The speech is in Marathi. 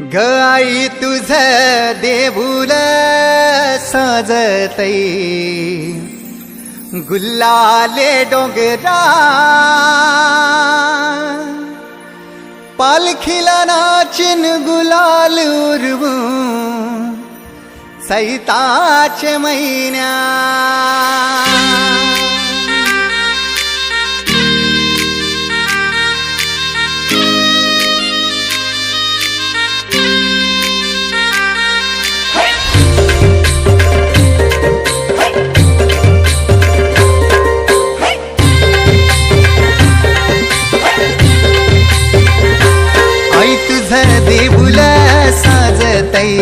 ग आई तुझ देऊळ सजतई गुल्लाले डोंगरा पालखीला नाचिन गुलाल उरवू सैताचे महिन्या आई तुझ देऊळ साजतई